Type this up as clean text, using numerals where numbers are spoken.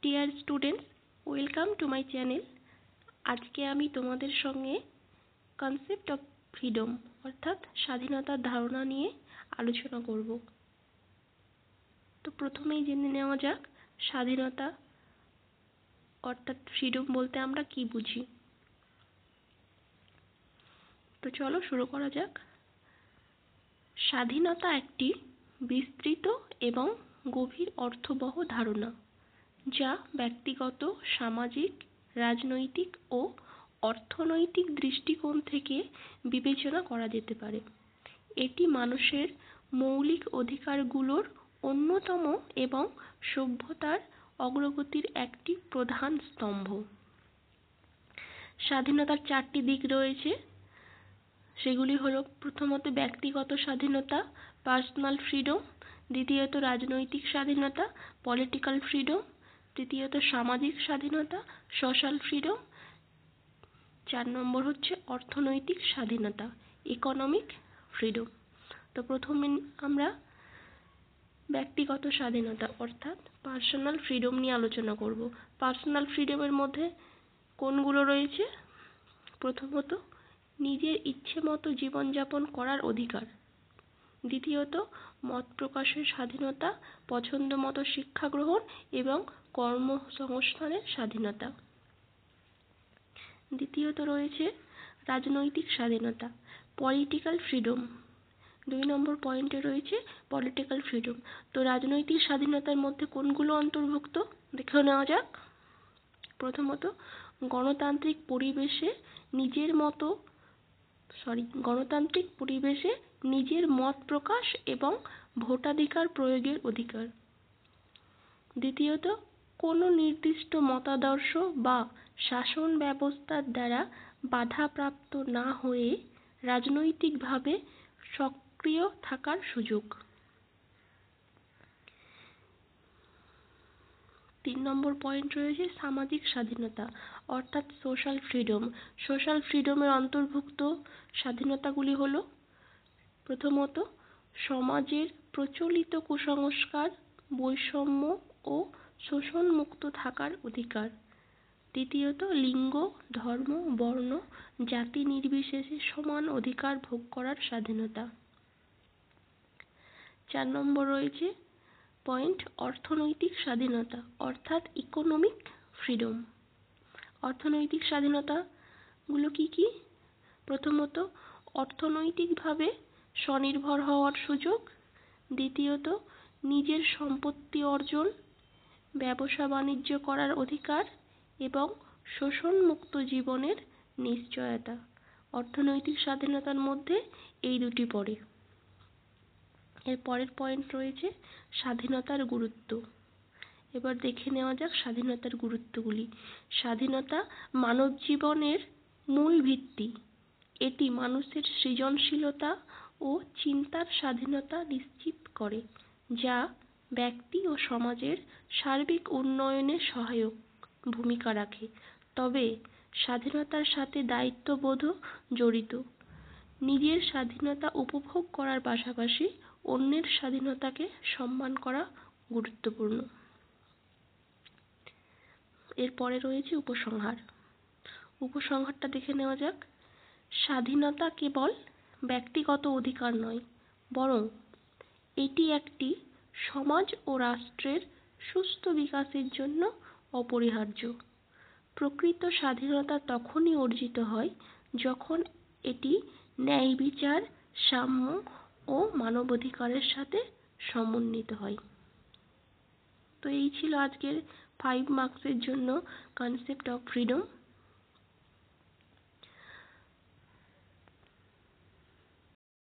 Dear students, welcome to my channel. আজকে আমি তোমাদের সঙ্গে কনসেপ্ট অফ ফ্রিডম অর্থাৎ স্বাধীনতার ধারণা নিয়ে আলোচনা করব। তো প্রথমেই জেনে নেওয়া যাক স্বাধীনতা অর্থাৎ ফ্রিডম বলতে আমরা কি বুঝি। তো চলো শুরু করা যাক। স্বাধীনতা একটি বিস্তৃত এবং গভীর অর্থবহ ধারণা, যা ব্যক্তিগত, সামাজিক, রাজনৈতিক ও অর্থনৈতিক দৃষ্টিকোণ থেকে বিবেচনা করা যেতে পারে। এটি মানুষের মৌলিক অধিকারগুলোর অন্যতম এবং সভ্যতার অগ্রগতির একটি প্রধান স্তম্ভ। স্বাধীনতার চারটি দিক রয়েছে, সেগুলি হলো প্রথমত ব্যক্তিগত স্বাধীনতা, পার্সোনাল ফ্রিডম, দ্বিতীয়ত রাজনৈতিক স্বাধীনতা, পলিটিক্যাল ফ্রিডম, তৃতীয়ত সামাজিক স্বাধীনতা, সোশ্যাল ফ্রিডম, 4 নম্বর হচ্ছে অর্থনৈতিক স্বাধীনতা, ইকোনমিক ফ্রিডম। তো প্রথমে আমরা ব্যক্তিগত স্বাধীনতা অর্থাৎ পার্সোনাল ফ্রিডম নিয়ে আলোচনা করব। পার্সোনাল ফ্রিডমের মধ্যে কোনগুলো রয়েছে? প্রথমত নিজের ইচ্ছে মতো জীবনযাপন করার অধিকার, দ্বিতীয়ত মত প্রকাশের স্বাধীনতা, পছন্দ মতো শিক্ষা গ্রহণ এবং কর্মসংস্থানের স্বাধীনতা। দ্বিতীয়ত রয়েছে রাজনৈতিক স্বাধীনতা, পলিটিক্যাল ফ্রিডম। 2 নম্বর পয়েন্টে রয়েছে পলিটিক্যাল ফ্রিডম। তো রাজনৈতিক স্বাধীনতার মধ্যে কোনগুলো অন্তর্ভুক্ত দেখে নেওয়া যাক। প্রথমত গণতান্ত্রিক পরিবেশে নিজের মত প্রকাশ এবং ভোটাধিকার প্রয়োগের অধিকার। দ্বিতীয়ত কোনো নির্দিষ্ট মতাদর্শ বা শাসন ব্যবস্থার দ্বারা বাধাপ্রাপ্ত না হয়ে রাজনৈতিকভাবে সক্রিয় থাকার সুযোগ। 3 নম্বর পয়েন্ট রয়েছে সামাজিক স্বাধীনতা অর্থাৎ সোশ্যাল ফ্রিডম। সোশ্যাল ফ্রিডমের অন্তর্ভুক্ত স্বাধীনতাগুলি হলো প্রথমত সমাজের প্রচলিত কুসংস্কার, বৈষম্য ও শোষণমুক্ত থাকার অধিকার। দ্বিতীয়ত লিঙ্গ, ধর্ম, বর্ণ, জাতি নির্বিশেষে সমান অধিকার ভোগ করার স্বাধীনতা। 4 নম্বর রয়েছে পয়েন্ট অর্থনৈতিক স্বাধীনতা অর্থাৎ ইকোনমিক ফ্রিডম। অর্থনৈতিক স্বাধীনতাগুলো কি কি? প্রথমত অর্থনৈতিকভাবে স্বনির্ভর হওয়ার সুযোগ, দ্বিতীয়ত নিজের সম্পত্তি অর্জন, ব্যবসা বাণিজ্য করার অধিকার এবং শোষণমুক্ত জীবনের নিশ্চয়তা। অর্থনৈতিক স্বাধীনতার মধ্যে এই দুটি পড়ে। এর পরের পয়েন্ট রয়েছে স্বাধীনতার গুরুত্ব। এবার দেখে নেওয়া যাক স্বাধীনতার গুরুত্বগুলি। স্বাধীনতা মানব জীবনের মূল ভিত্তি। এটি মানুষের সৃজনশীলতা ও চিন্তার স্বাধীনতা নিশ্চিত করে, যা ব্যক্তি ও সমাজের সার্বিক উন্নয়নে সহায়ক ভূমিকা রাখে। তবে স্বাধীনতার সাথে দায়িত্ববোধও জড়িত। নিজের স্বাধীনতা উপভোগ করার পাশাপাশি অন্যের স্বাধীনতাকে সম্মান করা গুরুত্বপূর্ণ। এরপরে রয়েছে উপসংহার। উপসংহারটা দেখে নেওয়া যাক। স্বাধীনতা কেবল ব্যক্তিগত অধিকার নয়, বরং এটি একটি সমাজ ও রাষ্ট্রের সুস্থ বিকাশের জন্য অপরিহার্য। প্রকৃত স্বাধীনতা তখনই অর্জিত হয় যখন এটি ন্যায় বিচার, সাম্য ও মানবাধিকারের সাথে সমন্বিত হয়। তো এই ছিল আজকের 5 মার্কসের জন্য কনসেপ্ট অফ ফ্রিডম।